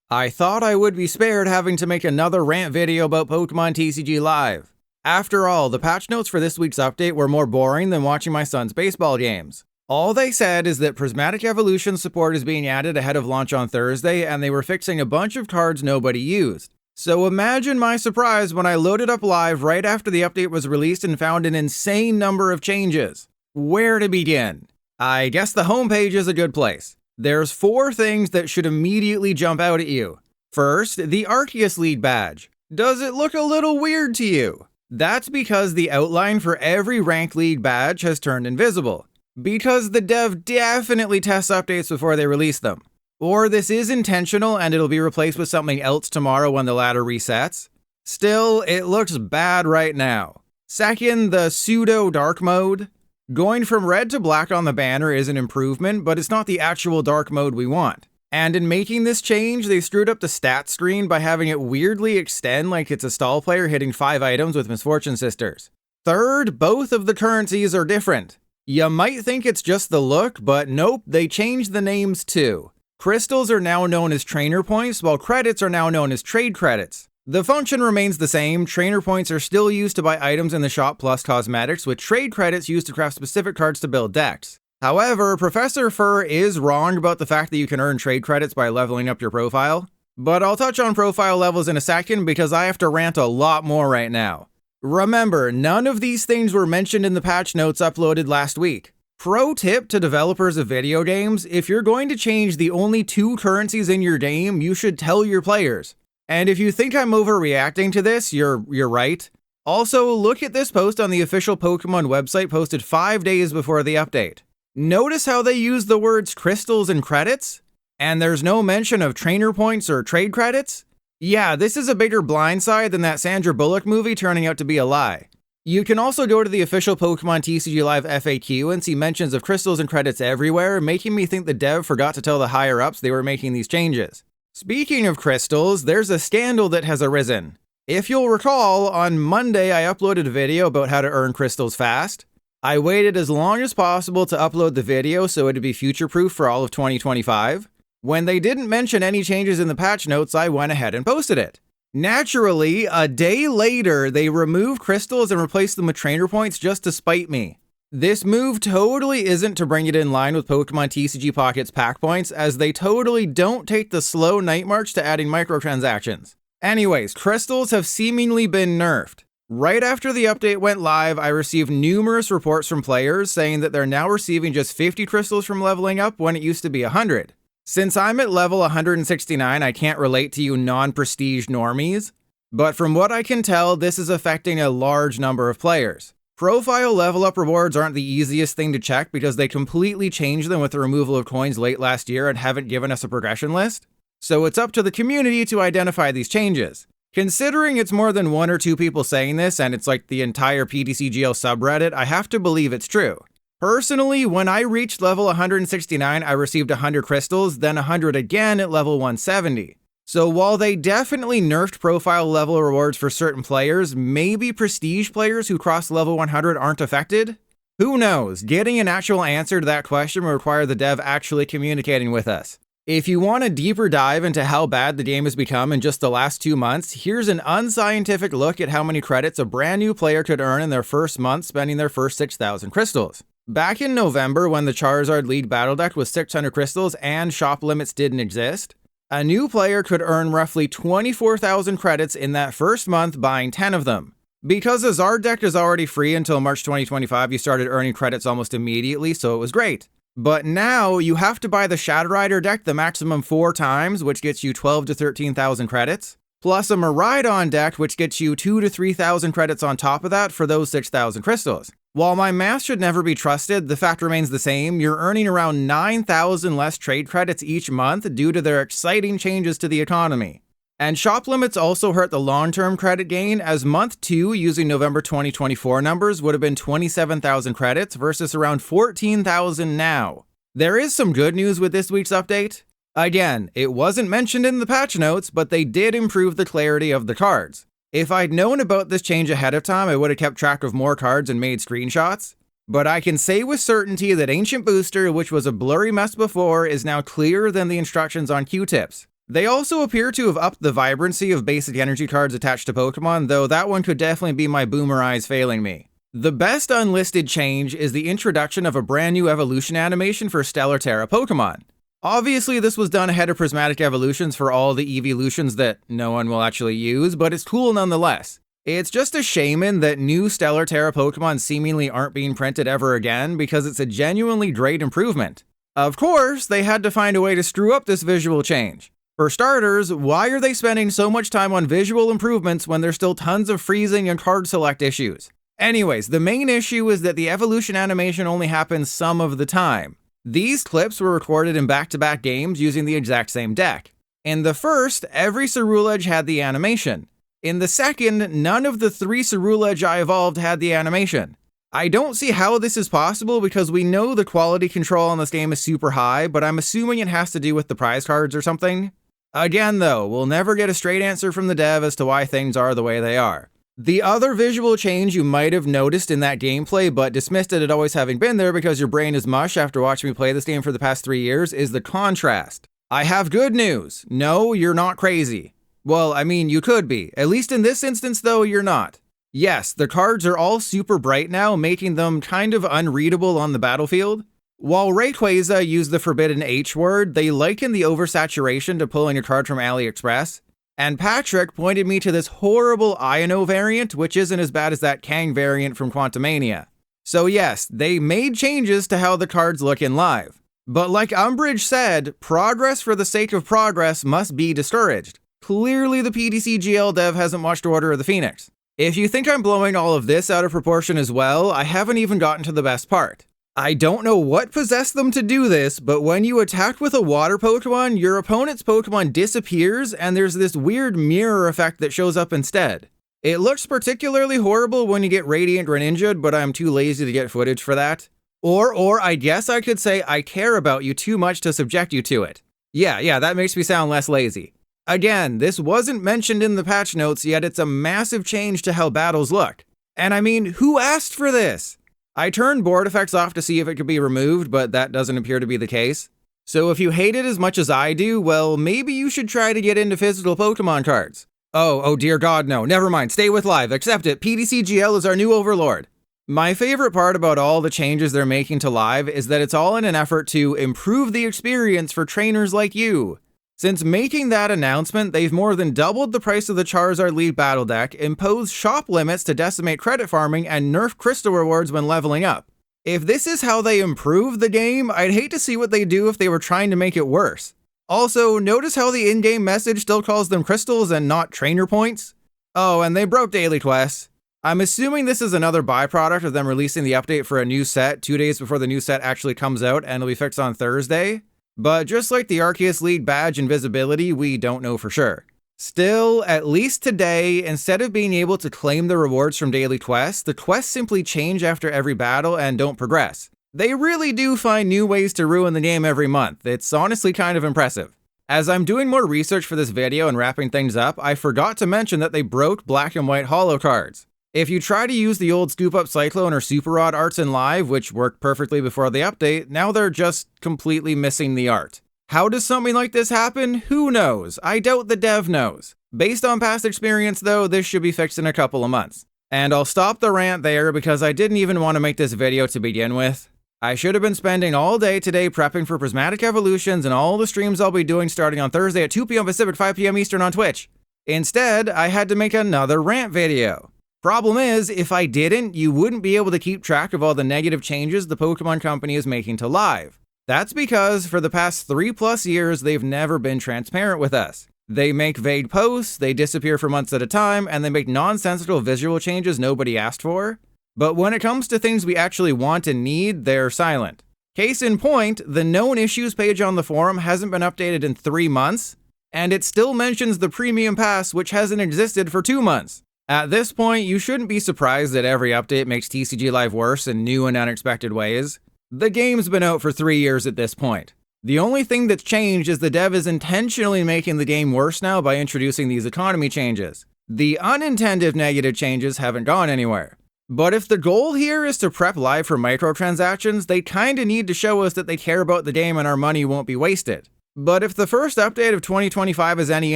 I thought I would be spared having to make another rant video about Pokemon TCG Live. After all, the patch notes for this week's update were more boring than watching my son's baseball games. All they said is that Prismatic Evolution support is being added ahead of launch on Thursday, and they were fixing a bunch of cards nobody used. So imagine my surprise when I loaded up Live right after the update was released and found an insane number of changes. Where to begin? I guess the homepage is a good place. There's 4 things that should immediately jump out at you. First, the Arceus League badge. Does it look a little weird to you? That's because the outline for every ranked league badge has turned invisible. Because the dev definitely tests updates before they release them. Or this is intentional and it'll be replaced with something else tomorrow when the ladder resets. Still, it looks bad right now. Second, the pseudo dark mode. Going from red to black on the banner is an improvement, but it's not the actual dark mode we want. And in making this change, they screwed up the stats screen by having it weirdly extend like it's a stall player hitting 5 items with Misfortune Sisters. Third, both of the currencies are different. You might think it's just the look, but nope, they changed the names too. Crystals are now known as trainer points, while credits are now known as trade credits. The function remains the same. Trainer points are still used to buy items in the shop plus cosmetics, with trade credits used to craft specific cards to build decks. However, Professor Fur is wrong about the fact that you can earn trade credits by leveling up your profile. But I'll touch on profile levels in a second because I have to rant a lot more right now. Remember, none of these things were mentioned in the patch notes uploaded last week. Pro tip to developers of video games, if you're going to change the only 2 currencies in your game, you should tell your players. And if you think I'm overreacting to this, you're right. Also, look at this post on the official Pokemon website posted 5 days before the update. Notice how they use the words crystals and credits? And there's no mention of trainer points or trade credits? Yeah, this is a bigger blindside than that Sandra Bullock movie turning out to be a lie. You can also go to the official Pokemon TCG Live FAQ and see mentions of crystals and credits everywhere, making me think the dev forgot to tell the higher-ups they were making these changes. Speaking of crystals, there's a scandal that has arisen. If you'll recall, on Monday I uploaded a video about how to earn crystals fast. I waited as long as possible to upload the video so it'd be future-proof for all of 2025. When they didn't mention any changes in the patch notes, I went ahead and posted it. Naturally, a day later, they removed crystals and replaced them with trainer points just to spite me. This move totally isn't to bring it in line with Pokemon TCG Pocket's pack points, as they totally don't take the slow night march to adding microtransactions. Anyways, crystals have seemingly been nerfed. Right after the update went live, I received numerous reports from players saying that they're now receiving just 50 crystals from leveling up when it used to be 100. Since I'm at level 169, I can't relate to you non-prestige normies, but from what I can tell, this is affecting a large number of players. Profile level up rewards aren't the easiest thing to check because they completely changed them with the removal of coins late last year and haven't given us a progression list. So it's up to the community to identify these changes. Considering it's more than 1 or 2 people saying this and it's like the entire PTCGL subreddit, I have to believe it's true. Personally, when I reached level 169, I received 100 crystals, then 100 again at level 170. So while they definitely nerfed profile level rewards for certain players, maybe prestige players who cross level 100 aren't affected? Who knows? Getting an actual answer to that question will require the dev actually communicating with us. If you want a deeper dive into how bad the game has become in just the last 2 months, here's an unscientific look at how many credits a brand new player could earn in their first month spending their first 6,000 crystals. Back in November, when the Charizard League Battle Deck was 600 crystals and shop limits didn't exist, a new player could earn roughly 24,000 credits in that first month buying 10 of them. Because the Zard deck is already free until March 2025, you started earning credits almost immediately, so it was great. But now you have to buy the Shadow Rider deck the maximum 4 times, which gets you 12 to 13,000 credits, plus a Miraidon deck, which gets you 2 to 3,000 credits on top of that for those 6,000 crystals. While my math should never be trusted, the fact remains the same. You're earning around 9,000 less trade credits each month due to their exciting changes to the economy. And shop limits also hurt the long-term credit gain, as month 2 using November 2024 numbers would have been 27,000 credits versus around 14,000 now. There is some good news with this week's update. Again, it wasn't mentioned in the patch notes, but they did improve the clarity of the cards. If I'd known about this change ahead of time, I would have kept track of more cards and made screenshots. But I can say with certainty that Ancient Booster, which was a blurry mess before, is now clearer than the instructions on Q-tips. They also appear to have upped the vibrancy of basic energy cards attached to Pokemon, though that one could definitely be my boomer eyes failing me. The best unlisted change is the introduction of a brand new evolution animation for Stellar Terra Pokemon. Obviously, this was done ahead of Prismatic Evolutions for all the evolutions that no one will actually use, but it's cool nonetheless. It's just a shame that new Stellar Terra Pokemon seemingly aren't being printed ever again because it's a genuinely great improvement. Of course, they had to find a way to screw up this visual change. For starters, why are they spending so much time on visual improvements when there's still tons of freezing and card select issues? Anyways, the main issue is that the evolution animation only happens some of the time. These clips were recorded in back-to-back games using the exact same deck. In the first, every Ceruledge had the animation. In the second, none of the 3 Ceruledge I evolved had the animation. I don't see how this is possible because we know the quality control on this game is super high, but I'm assuming it has to do with the prize cards or something. Again though, we'll never get a straight answer from the dev as to why things are the way they are. The other visual change you might have noticed in that gameplay but dismissed it always having been there because your brain is mush after watching me play this game for the past 3 years is the contrast. I have good news. No, you're not crazy. Well, I mean, you could be. At least in this instance though, you're not. Yes, the cards are all super bright now, making them kind of unreadable on the battlefield. While Rayquaza used the forbidden H word, they liken the oversaturation to pulling a card from AliExpress. And Patrick pointed me to this horrible Iono variant, which isn't as bad as that Kang variant from Quantumania. So yes, they made changes to how the cards look in live. But like Umbridge said, progress for the sake of progress must be discouraged. Clearly the PTCGL dev hasn't watched Order of the Phoenix. If you think I'm blowing all of this out of proportion as well, I haven't even gotten to the best part. I don't know what possessed them to do this, but when you attack with a water Pokemon, your opponent's Pokemon disappears and there's this weird mirror effect that shows up instead. It looks particularly horrible when you get Radiant Greninja'd, but I'm too lazy to get footage for that. Or I guess I could say I care about you too much to subject you to it. Yeah, that makes me sound less lazy. Again, this wasn't mentioned in the patch notes, yet it's a massive change to how battles look. And I mean, who asked for this? I turned board effects off to see if it could be removed, but that doesn't appear to be the case. So if you hate it as much as I do, well, maybe you should try to get into physical Pokemon cards. Oh dear God, no, never mind, stay with live, accept it, PTCGL is our new overlord. My favorite part about all the changes they're making to live is that it's all in an effort to improve the experience for trainers like you. Since making that announcement, they've more than doubled the price of the Charizard League Battle Deck, imposed shop limits to decimate credit farming, and nerf crystal rewards when leveling up. If this is how they improve the game, I'd hate to see what they do if they were trying to make it worse. Also, notice how the in-game message still calls them crystals and not trainer points? Oh, and they broke daily quests. I'm assuming this is another byproduct of them releasing the update for a new set 2 days before the new set actually comes out and it'll be fixed on Thursday. But just like the Arceus League badge invisibility, we don't know for sure. Still, at least today, instead of being able to claim the rewards from daily quests, the quests simply change after every battle and don't progress. They really do find new ways to ruin the game every month. It's honestly kind of impressive. As I'm doing more research for this video and wrapping things up, I forgot to mention that they broke black and white holo cards. If you try to use the old Scoop Up Cyclone or Super Rod arts in live, which worked perfectly before the update, now they're just completely missing the art. How does something like this happen? Who knows? I doubt the dev knows. Based on past experience though, this should be fixed in a couple of months. And I'll stop the rant there because I didn't even want to make this video to begin with. I should have been spending all day today prepping for Prismatic Evolutions and all the streams I'll be doing starting on Thursday at 2 p.m. Pacific, 5 p.m. Eastern on Twitch. Instead, I had to make another rant video. Problem is, if I didn't, you wouldn't be able to keep track of all the negative changes the Pokemon Company is making to live. That's because for the past 3+ years, they've never been transparent with us. They make vague posts, they disappear for months at a time, and they make nonsensical visual changes nobody asked for. But when it comes to things we actually want and need, they're silent. Case in point, the known issues page on the forum hasn't been updated in 3 months, and it still mentions the Premium Pass, which hasn't existed for 2 months. At this point, you shouldn't be surprised that every update makes TCG Live worse in new and unexpected ways. The game's been out for 3 years at this point. The only thing that's changed is the dev is intentionally making the game worse now by introducing these economy changes. The unintended negative changes haven't gone anywhere. But if the goal here is to prep live for microtransactions, they kinda need to show us that they care about the game and our money won't be wasted. But if the first update of 2025 is any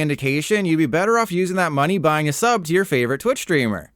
indication, you'd be better off using that money buying a sub to your favorite Twitch streamer.